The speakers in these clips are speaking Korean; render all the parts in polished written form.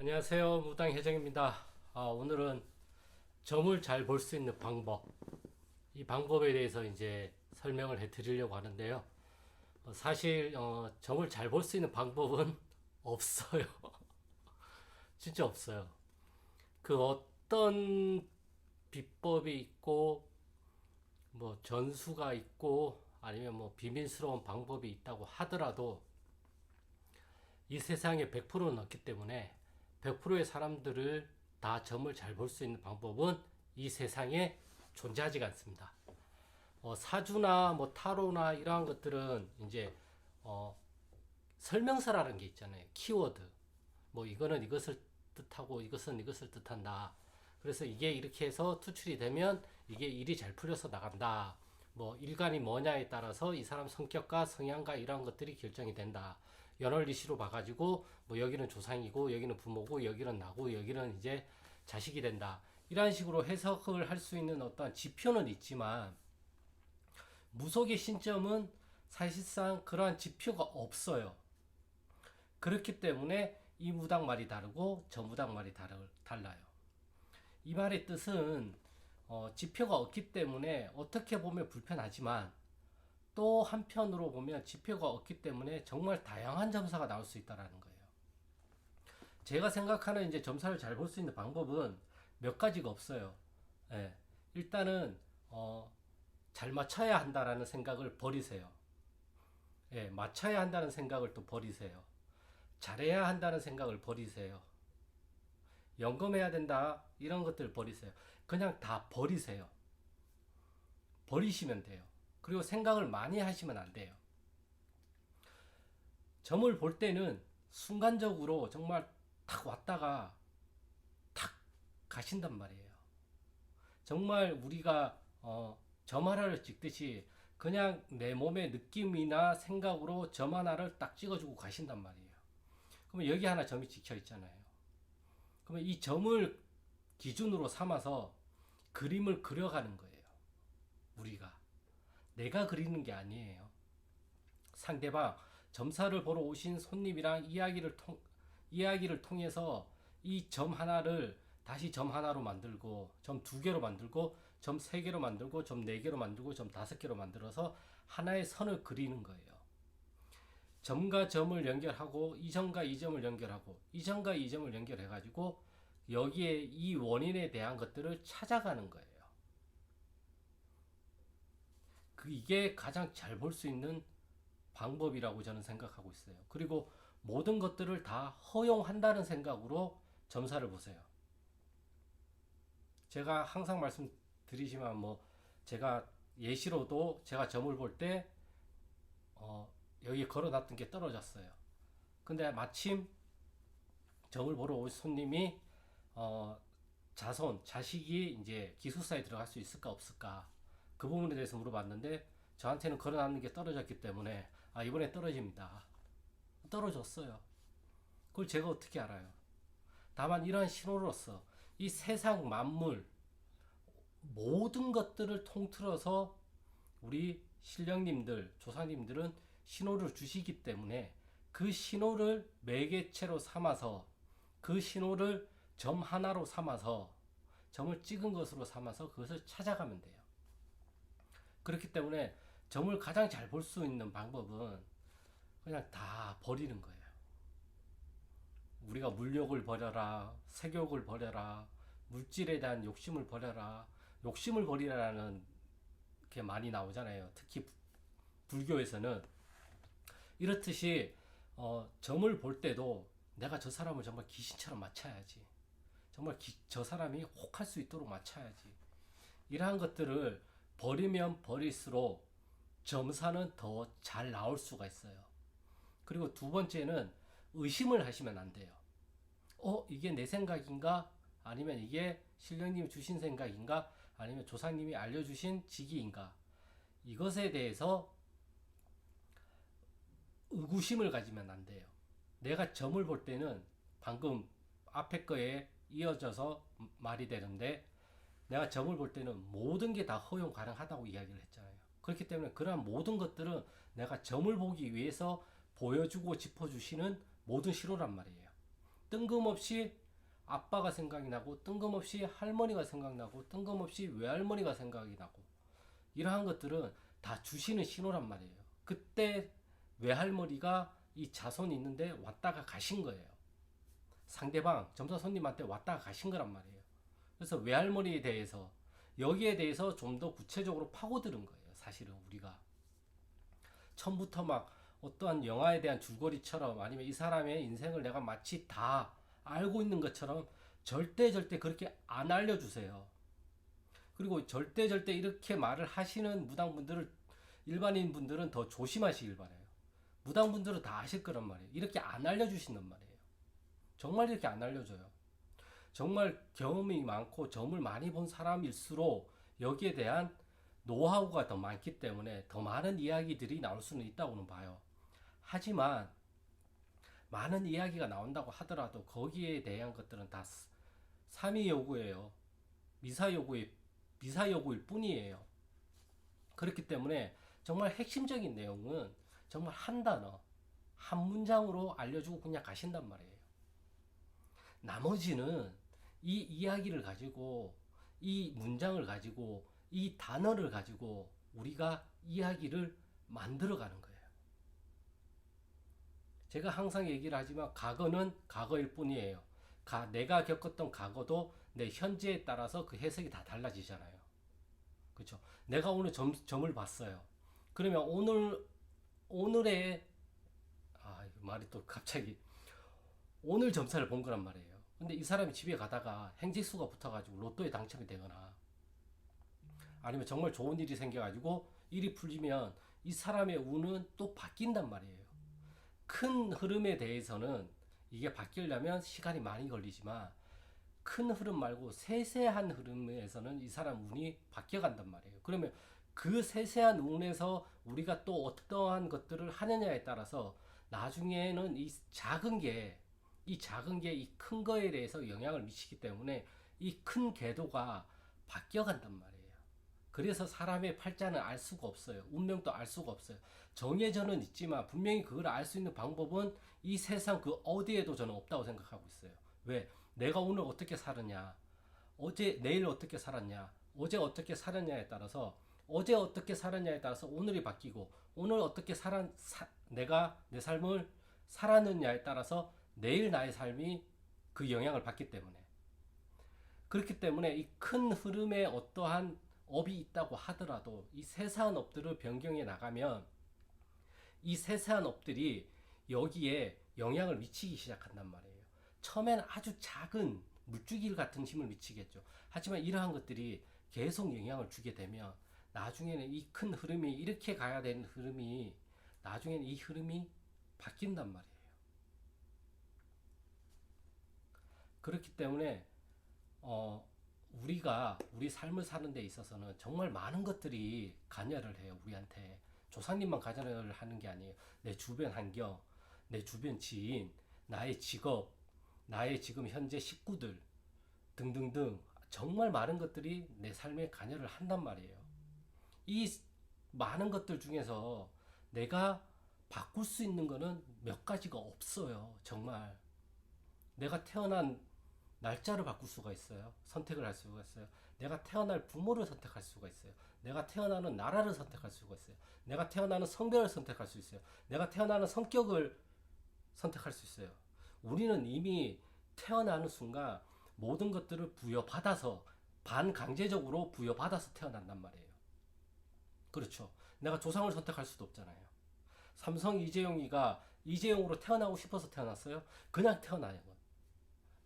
안녕하세요. 무당혜정입니다. 오늘은 점을 잘 볼 수 있는 방법, 이 방법에 대해서 이제 설명을 해 드리려고 하는데요. 사실 점을 잘 볼 수 있는 방법은 없어요. 진짜 없어요. 그 어떤 비법이 있고 뭐 전수가 있고 아니면 뭐 비밀스러운 방법이 있다고 하더라도 이 세상에 100%는 없기 때문에 100%의 사람들을 다 점을 잘 볼 수 있는 방법은 이 세상에 존재하지가 않습니다. 사주나 뭐 타로나 이러한 것들은 이제 설명서라는 게 있잖아요. 키워드. 뭐 이거는 이것을 뜻하고 이것은 이것을 뜻한다. 그래서 이게 이렇게 해서 투출이 되면 이게 일이 잘 풀려서 나간다. 뭐 일간이 뭐냐에 따라서 이 사람 성격과 성향과 이러한 것들이 결정이 된다. 연월리시로 봐가지고 뭐 여기는 조상이고 여기는 부모고 여기는 나고 여기는 이제 자식이 된다. 이런 식으로 해석을 할 수 있는 어떤 지표는 있지만 무속의 신점은 사실상 그러한 지표가 없어요. 그렇기 때문에 이 무당 말이 다르고 저 무당 말이 달라요. 이 말의 뜻은 지표가 없기 때문에 어떻게 보면 불편하지만 또 한편으로 보면 지표가 없기 때문에 정말 다양한 점사가 나올 수 있다는 거예요. 제가 생각하는 이제 점사를 잘 볼 수 있는 방법은 몇 가지가 없어요. 예. 일단은 잘 맞춰야 한다라는 생각을 버리세요. 예, 맞춰야 한다는 생각을 또 버리세요. 잘해야 한다는 생각을 버리세요. 연금해야 된다 이런 것들 버리세요. 그냥 다 버리세요. 버리시면 돼요. 그리고 생각을 많이 하시면 안 돼요. 점을 볼 때는 순간적으로 정말 탁 왔다가 탁 가신단 말이에요. 정말 우리가 점 하나를 찍듯이 그냥 내 몸의 느낌이나 생각으로 점 하나를 딱 찍어주고 가신단 말이에요. 그러면 여기 하나 점이 찍혀 있잖아요. 그러면 이 점을 기준으로 삼아서 그림을 그려가는 거예요. 우리가. 내가 그리는 게 아니에요. 상대방, 점사를 보러 오신 손님이랑 이야기를 통해서 이 점 하나를 다시 점 하나로 만들고, 점 두 개로 만들고, 점 세 개로 만들고, 점 네 개로 만들고, 점 다섯 개로 만들어서 하나의 선을 그리는 거예요. 점과 점을 연결하고, 이 점과 이 점을 연결하고, 이 점과 이 점을 연결해가지고, 여기에 이 원인에 대한 것들을 찾아가는 거예요. 이게 가장 잘 볼 수 있는 방법이라고 저는 생각하고 있어요. 그리고 모든 것들을 다 허용한다는 생각으로 점사를 보세요. 제가 항상 말씀드리지만 뭐 제가 예시로도 제가 점을 볼 때 여기 걸어놨던 게 떨어졌어요. 근데 마침 점을 보러 올 손님이 자식이 이제 기숙사에 들어갈 수 있을까 없을까 그 부분에 대해서 물어봤는데 저한테는 걸어놨는 게 떨어졌기 때문에 이번에 떨어집니다. 떨어졌어요. 그걸 제가 어떻게 알아요? 다만 이러한 신호로서 이 세상 만물 모든 것들을 통틀어서 우리 신령님들, 조상님들은 신호를 주시기 때문에 그 신호를 매개체로 삼아서 그 신호를 점 하나로 삼아서 점을 찍은 것으로 삼아서 그것을 찾아가면 돼요. 그렇기 때문에 점을 가장 잘 볼 수 있는 방법은 그냥 다 버리는 거예요. 우리가 물욕을 버려라, 색욕을 버려라, 물질에 대한 욕심을 버려라, 욕심을 버리라는 게 많이 나오잖아요. 특히 불교에서는 이렇듯이 점을 볼 때도 내가 저 사람을 정말 귀신처럼 맞춰야지. 정말 저 사람이 혹할 수 있도록 맞춰야지. 이러한 것들을 버리면 버릴수록 점사는 더 잘 나올 수가 있어요. 그리고 두 번째는 의심을 하시면 안 돼요. 이게 내 생각인가? 아니면 이게 신령님이 주신 생각인가? 아니면 조상님이 알려주신 직위인가? 이것에 대해서 의구심을 가지면 안 돼요. 내가 점을 볼 때는 방금 앞에 거에 이어져서 말이 되는데 내가 점을 볼 때는 모든 게 다 허용 가능하다고 이야기를 했잖아요. 그렇기 때문에 그러한 모든 것들은 내가 점을 보기 위해서 보여주고 짚어주시는 모든 신호란 말이에요. 뜬금없이 아빠가 생각이 나고 뜬금없이 할머니가 생각나고 뜬금없이 외할머니가 생각이 나고 이러한 것들은 다 주시는 신호란 말이에요. 그때 외할머니가 이 자손이 있는데 왔다가 가신 거예요. 상대방 점사 손님한테 왔다가 가신 거란 말이에요. 그래서 외할머니에 대해서 여기에 대해서 좀 더 구체적으로 파고드는 거예요. 사실은 우리가 처음부터 막 어떠한 영화에 대한 줄거리처럼 아니면 이 사람의 인생을 내가 마치 다 알고 있는 것처럼 절대 그렇게 안 알려주세요. 그리고 절대 이렇게 말을 하시는 무당분들을 일반인 분들은 더 조심하시길 바래요. 무당분들은 다 아실 거란 말이에요. 이렇게 안 알려주신단 말이에요. 정말 이렇게 안 알려줘요. 정말 경험이 많고 점을 많이 본 사람일수록 여기에 대한 노하우가 더 많기 때문에 더 많은 이야기들이 나올 수는 있다고는 봐요. 하지만 많은 이야기가 나온다고 하더라도 거기에 대한 것들은 다 삼위 요구예요. 미사 요구일 뿐이에요. 그렇기 때문에 정말 핵심적인 내용은 정말 한 단어, 한 문장으로 알려주고 그냥 가신단 말이에요. 나머지는 이 이야기를 가지고, 이 문장을 가지고, 이 단어를 가지고 우리가 이야기를 만들어가는 거예요. 제가 항상 얘기를 하지만 과거는 과거일 뿐이에요. 내가 겪었던 과거도 내 현재에 따라서 그 해석이 다 달라지잖아요. 그렇죠? 내가 오늘 점을 봤어요. 그러면 오늘의 말이 또 갑자기 오늘 점사를 본 거란 말이에요. 근데 이 사람이 집에 가다가 행직수가 붙어가지고 로또에 당첨이 되거나 아니면 정말 좋은 일이 생겨가지고 일이 풀리면 이 사람의 운은 또 바뀐단 말이에요. 큰 흐름에 대해서는 이게 바뀌려면 시간이 많이 걸리지만 큰 흐름 말고 세세한 흐름에서는 이 사람 운이 바뀌어간단 말이에요. 그러면 그 세세한 운에서 우리가 또 어떠한 것들을 하느냐에 따라서 나중에는 이 작은 게 이 큰 거에 대해서 영향을 미치기 때문에 이 큰 궤도가 바뀌어간단 말이에요. 그래서 사람의 팔자는 알 수가 없어요. 운명도 알 수가 없어요. 정해져는 있지만 분명히 그걸 알 수 있는 방법은 이 세상 그 어디에도 저는 없다고 생각하고 있어요. 왜? 내가 오늘 어떻게 살았냐, 내일 어떻게 살았냐, 어제 어떻게 살았냐에 따라서 오늘이 바뀌고 오늘 어떻게 내가 내 삶을 살았느냐에 따라서 내일 나의 삶이 그 영향을 받기 때문에 그렇기 때문에 이 큰 흐름에 어떠한 업이 있다고 하더라도 이 세세한 업들을 변경해 나가면 이 세세한 업들이 여기에 영향을 미치기 시작한단 말이에요. 처음에는 아주 작은 물줄기 같은 힘을 미치겠죠. 하지만 이러한 것들이 계속 영향을 주게 되면 나중에는 이 큰 흐름이 이렇게 가야 되는 흐름이 나중에는 이 흐름이 바뀐단 말이에요. 그렇기 때문에 우리가 우리 삶을 사는 데 있어서는 정말 많은 것들이 관여를 해요. 우리한테 조상님만 관여를 하는 게 아니에요. 내 주변 환경, 내 주변 지인, 나의 직업, 나의 지금 현재 식구들 등등등 정말 많은 것들이 내 삶에 관여를 한단 말이에요. 이 많은 것들 중에서 내가 바꿀 수 있는 거는 몇 가지가 없어요. 정말 내가 태어난 날짜를 바꿀 수가 있어요. 선택을 할 수가 있어요. 내가 태어날 부모를 선택할 수가 있어요. 내가 태어나는 나라를 선택할 수가 있어요. 내가 태어나는 성별을 선택할 수 있어요. 내가 태어나는 성격을 선택할 수 있어요. 우리는 이미 태어나는 순간 모든 것들을 부여받아서 반강제적으로 부여받아서 태어난단 말이에요. 그렇죠. 내가 조상을 선택할 수도 없잖아요. 삼성 이재용이가 이재용으로 태어나고 싶어서 태어났어요? 그냥 태어나요.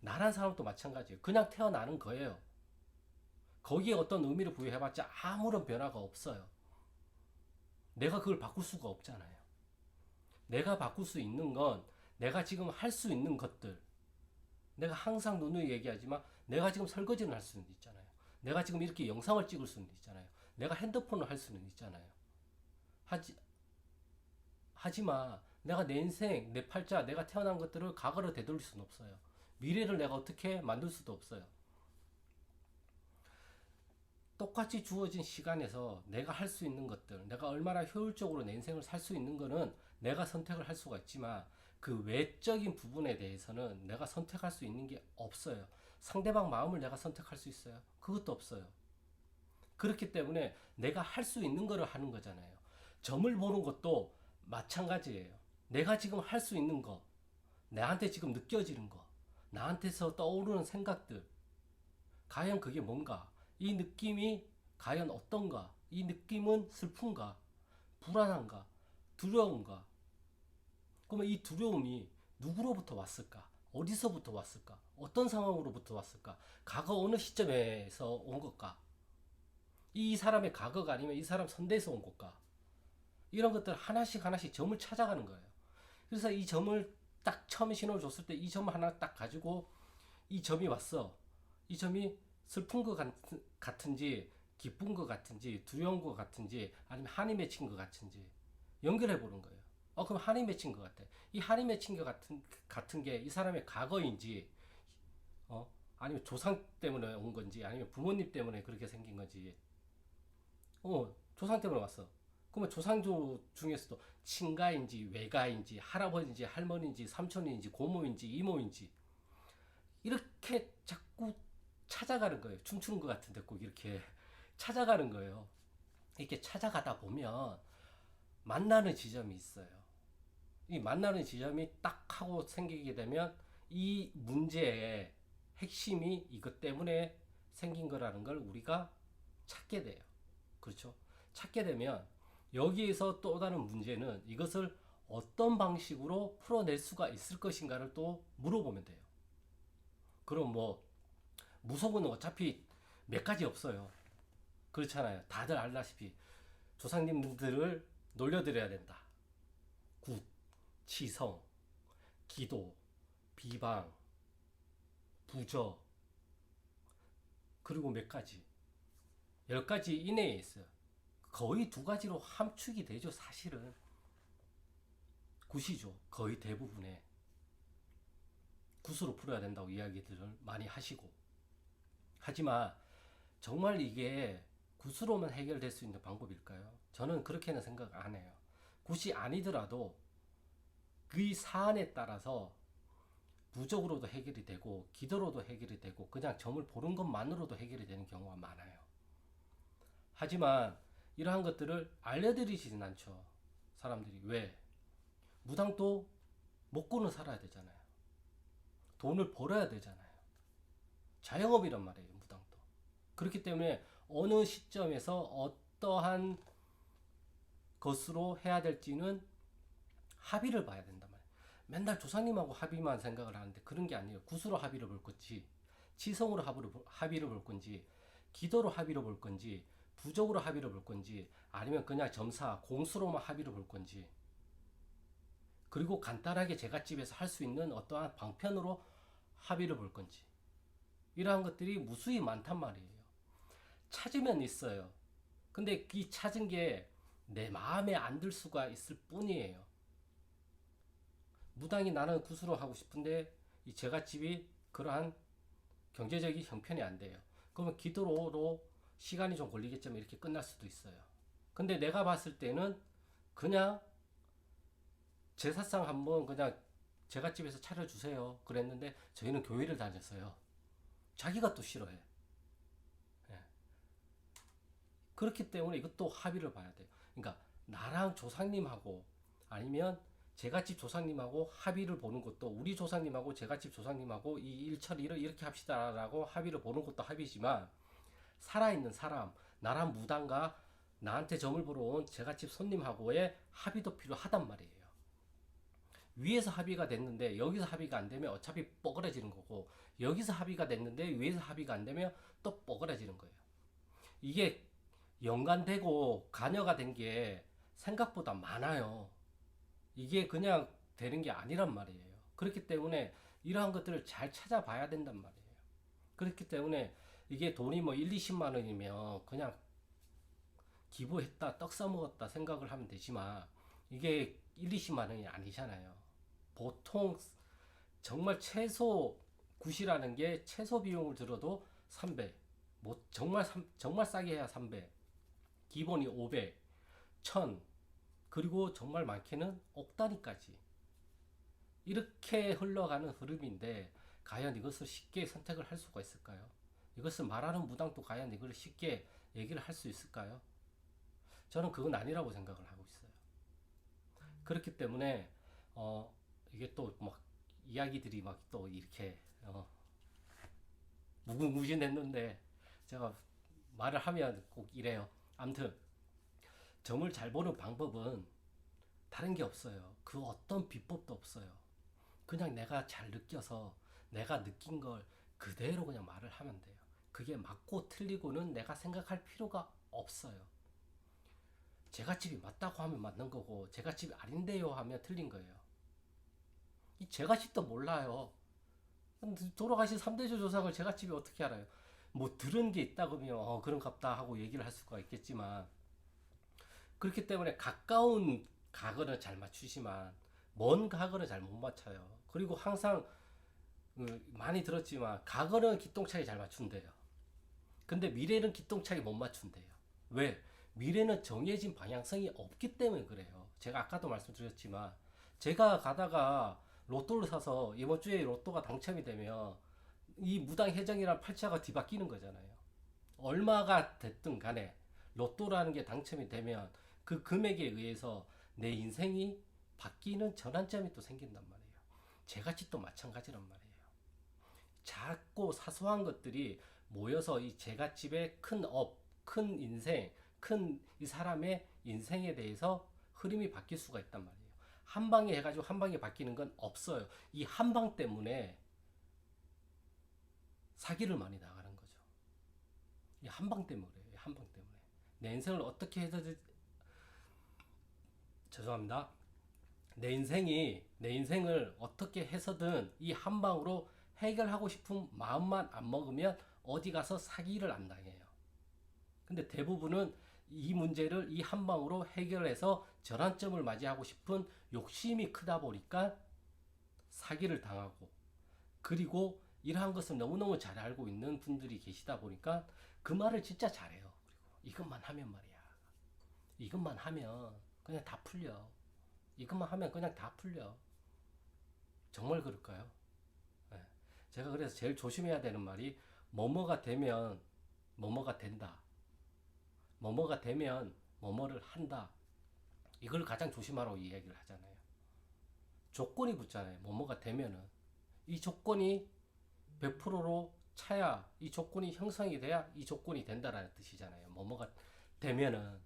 나란 사람도 마찬가지예요. 그냥 태어나는 거예요. 거기에 어떤 의미를 부여해봤자 아무런 변화가 없어요. 내가 그걸 바꿀 수가 없잖아요. 내가 바꿀 수 있는 건 내가 지금 할 수 있는 것들. 내가 항상 누누이 얘기하지만 내가 지금 설거지는 할 수는 있잖아요. 내가 지금 이렇게 영상을 찍을 수는 있잖아요. 내가 핸드폰을 할 수는 있잖아요. 하지만 내가 내 인생, 내 팔자, 내가 태어난 것들을 과거로 되돌릴 수는 없어요. 미래를 내가 어떻게 만들 수도 없어요. 똑같이 주어진 시간에서 내가 할 수 있는 것들, 내가 얼마나 효율적으로 내 인생을 살 수 있는 거는 내가 선택을 할 수가 있지만 그 외적인 부분에 대해서는 내가 선택할 수 있는 게 없어요. 상대방 마음을 내가 선택할 수 있어요? 그것도 없어요. 그렇기 때문에 내가 할 수 있는 거를 하는 거잖아요. 점을 보는 것도 마찬가지예요. 내가 지금 할 수 있는 거, 나한테 지금 느껴지는 거, 나한테서 떠오르는 생각들, 과연 그게 뭔가? 이 느낌이 과연 어떤가? 이 느낌은 슬픈가? 불안한가? 두려운가? 그러면 이 두려움이 누구로부터 왔을까? 어디서부터 왔을까? 어떤 상황으로부터 왔을까? 과거 어느 시점에서 온 걸까? 이 사람의 과거가 아니면 이 사람 선대에서 온 걸까? 이런 것들 하나씩 하나씩 점을 찾아가는 거예요. 그래서 이 점을 딱 처음에 신호를 줬을 때 이 점 하나 딱 가지고 이 점이 왔어. 이 점이 슬픈 것 같은지 기쁜 것 같은지 두려운 것 같은지 아니면 한이 맺힌 것 같은지 연결해 보는 거예요. 그럼 한이 맺힌 것 같아. 이 한이 맺힌 것 같은 게 이 사람의 과거인지 아니면 조상 때문에 온 건지 아니면 부모님 때문에 그렇게 생긴 건지 조상 때문에 왔어. 그러면 조상조 중에서도 친가인지 외가인지 할아버지인지 할머니인지 삼촌인지 고모인지 이모인지 이렇게 자꾸 찾아가는 거예요. 춤추는 것 같은데 꼭 이렇게 찾아가는 거예요. 이렇게 찾아가다 보면 만나는 지점이 있어요. 이 만나는 지점이 딱 하고 생기게 되면 이 문제의 핵심이 이것 때문에 생긴 거라는 걸 우리가 찾게 돼요. 그렇죠? 찾게 되면 여기에서 또 다른 문제는 이것을 어떤 방식으로 풀어낼 수가 있을 것인가를 또 물어보면 돼요. 그럼 뭐 무속은 어차피 몇 가지 없어요. 그렇잖아요. 다들 알다시피 조상님들을 놀려드려야 된다. 굿, 치성, 기도, 비방, 부저, 그리고 몇 가지, 10가지 이내에 있어요. 거의 2가지로 함축이 되죠. 사실은 굿이죠. 거의 대부분의 굿으로 풀어야 된다고 이야기들을 많이 하시고, 하지만 정말 이게 굿으로만 해결될 수 있는 방법일까요? 저는 그렇게는 생각 안 해요. 굿이 아니더라도 그 사안에 따라서 부적으로도 해결이 되고 기도로도 해결이 되고 그냥 점을 보는 것만으로도 해결이 되는 경우가 많아요. 하지만 이러한 것들을 알려드리지는 않죠. 사람들이. 왜? 무당도 먹고는 살아야 되잖아요. 돈을 벌어야 되잖아요. 자영업이란 말이에요. 무당도. 그렇기 때문에 어느 시점에서 어떠한 것으로 해야 될지는 합의를 봐야 된단 말이에요. 맨날 조상님하고 합의만 생각을 하는데 그런 게 아니에요. 굿으로 합의를 볼 건지, 치성으로 합의를 볼 건지, 기도로 합의를 볼 건지, 부적으로 합의를 볼 건지, 아니면 그냥 점사, 공수로만 합의를 볼 건지, 그리고 간단하게 제갓집에서 할 수 있는 어떠한 방편으로 합의를 볼 건지, 이러한 것들이 무수히 많단 말이에요. 찾으면 있어요. 근데 이 찾은 게 내 마음에 안 들 수가 있을 뿐이에요. 무당이 나는 굿으로 하고 싶은데 이 제갓집이 그러한 경제적인 형편이 안 돼요. 그러면 기도로 시간이 좀 걸리겠지만 이렇게 끝날 수도 있어요. 근데 내가 봤을 때는 그냥 제사상 한번 그냥 제갓집에서 차려주세요 그랬는데 저희는 교회를 다녔어요. 자기가 또 싫어해. 예. 그렇기 때문에 이것도 합의를 봐야 돼요. 그러니까 나랑 조상님하고 아니면 제갓집 조상님하고 합의를 보는 것도 우리 조상님하고 제갓집 조상님하고 이 일처리를 이렇게 합시다라고 합의를 보는 것도 합의지만 살아있는 사람, 나랑 무당과 나한테 점을 보러 온 제갓집 손님하고의 합의도 필요하단 말이에요. 위에서 합의가 됐는데 여기서 합의가 안 되면 어차피 뻐그러지는 거고 여기서 합의가 됐는데 위에서 합의가 안 되면 또 뻐그러지는 거예요. 이게 연관되고 간여가 된 게 생각보다 많아요. 이게 그냥 되는 게 아니란 말이에요. 그렇기 때문에 이러한 것들을 잘 찾아봐야 된단 말이에요. 그렇기 때문에 이게 돈이 뭐 1, 20만 원이면 그냥 기부했다, 떡 써먹었다 생각을 하면 되지만 이게 1, 20만 원이 아니잖아요. 보통 정말 최소 굿이라는 게 최소 비용을 들어도 300, 뭐 정말 싸게 해야 300, 기본이 500, 1000, 그리고 정말 많게는 억 단위까지 이렇게 흘러가는 흐름인데 과연 이것을 쉽게 선택을 할 수가 있을까요? 이것을 말하는 무당도 과연 이걸 쉽게 얘기를 할 수 있을까요? 저는 그건 아니라고 생각을 하고 있어요. 그렇기 때문에 이게 또 막 이야기들이 막 또 이렇게 무궁무진했는데 제가 말을 하면 꼭 이래요. 아무튼 점을 잘 보는 방법은 다른 게 없어요. 그 어떤 비법도 없어요. 그냥 내가 잘 느껴서 내가 느낀 걸 그대로 그냥 말을 하면 돼요. 그게 맞고 틀리고는 내가 생각할 필요가 없어요. 제가 집이 맞다고 하면 맞는 거고 제가 집이 아닌데요 하면 틀린 거예요. 이 제가 집도 몰라요. 돌아가신 3대조 조상을 제가 집이 어떻게 알아요? 뭐 들은 게 있다 그러면 그런갑다 하고 얘기를 할 수가 있겠지만 그렇기 때문에 가까운 각을 잘 맞추지만 먼 각을 잘 못 맞춰요. 그리고 항상 많이 들었지만 과거는 기똥차게 잘 맞춘대요. 근데 미래는 기똥차게 못 맞춘대요. 왜? 미래는 정해진 방향성이 없기 때문에 그래요. 제가 아까도 말씀드렸지만 제가 가다가 로또를 사서 이번 주에 로또가 당첨이 되면 이 무당 회장이랑 팔자가 뒤바뀌는 거잖아요. 얼마가 됐든 간에 로또라는 게 당첨이 되면 그 금액에 의해서 내 인생이 바뀌는 전환점이 또 생긴단 말이에요. 제같이 또 마찬가지란 말이에요. 작고 사소한 것들이 모여서 이 제갓집의 큰 업, 큰 인생, 큰 이 사람의 인생에 대해서 흐름이 바뀔 수가 있단 말이에요. 한 방에 해가지고 한 방에 바뀌는 건 없어요. 이 한 방 때문에 사기를 많이 나가는 거죠. 이 한 방 때문에 그래요. 한 방 때문에. 내 인생을 어떻게 해서든, 죄송합니다. 내 인생을 어떻게 해서든 이 한 방으로 해결하고 싶은 마음만 안 먹으면 어디 가서 사기를 안 당해요. 근데 대부분은 이 문제를 이 한 방으로 해결해서 전환점을 맞이하고 싶은 욕심이 크다 보니까 사기를 당하고 그리고 이러한 것을 너무너무 잘 알고 있는 분들이 계시다 보니까 그 말을 진짜 잘해요. 그리고 이것만 하면 말이야. 이것만 하면 그냥 다 풀려. 이것만 하면 그냥 다 풀려. 정말 그럴까요? 네. 제가 그래서 제일 조심해야 되는 말이 뭐뭐가 되면 뭐뭐가 된다. 뭐뭐가 되면 뭐뭐를 한다. 이걸 가장 조심하라고 이야기를 하잖아요. 조건이 붙잖아요. 뭐뭐가 되면은 이 조건이 100%로 차야 이 조건이 형성이 돼야 이 조건이 된다라는 뜻이잖아요. 뭐뭐가 되면은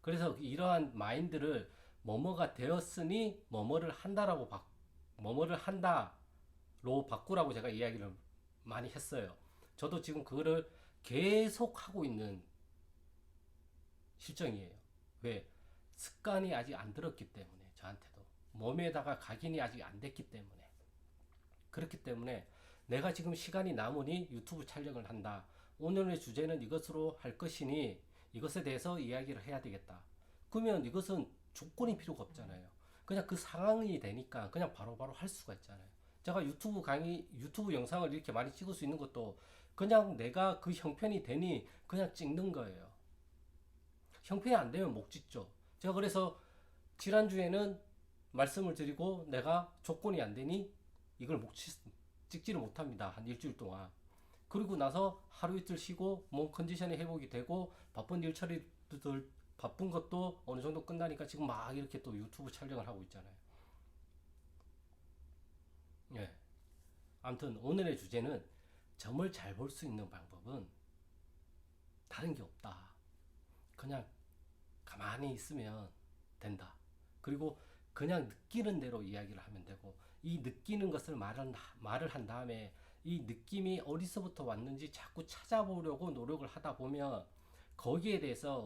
그래서 이러한 마인드를 뭐뭐가 되었으니 뭐뭐를 한다라고 뭐뭐를 한다로 바꾸라고 제가 이야기를 많이 했어요. 저도 지금 그거를 계속 하고 있는 실정이에요. 왜? 습관이 아직 안 들었기 때문에 저한테도 몸에다가 각인이 아직 안 됐기 때문에 그렇기 때문에 내가 지금 시간이 남으니 유튜브 촬영을 한다. 오늘의 주제는 이것으로 할 것이니 이것에 대해서 이야기를 해야 되겠다. 그러면 이것은 조건이 필요가 없잖아요. 그냥 그 상황이 되니까 그냥 바로바로 할 수가 있잖아요. 제가 유튜브 영상을 이렇게 많이 찍을 수 있는 것도 그냥 내가 그 형편이 되니 그냥 찍는 거예요. 형편이 안 되면 못 찍죠. 제가 그래서 지난주에는 말씀을 드리고 내가 조건이 안 되니 이걸 찍지를 못합니다. 한 일주일 동안. 그리고 나서 하루 이틀 쉬고 몸 컨디션이 회복이 되고 바쁜 일 처리들 바쁜 것도 어느 정도 끝나니까 지금 막 이렇게 또 유튜브 촬영을 하고 있잖아요. 예. 아무튼 오늘의 주제는 점을 잘 볼 수 있는 방법은 다른 게 없다. 그냥 가만히 있으면 된다. 그리고 그냥 느끼는 대로 이야기를 하면 되고 이 느끼는 것을 말을 한 다음에 이 느낌이 어디서부터 왔는지 자꾸 찾아보려고 노력을 하다 보면 거기에 대해서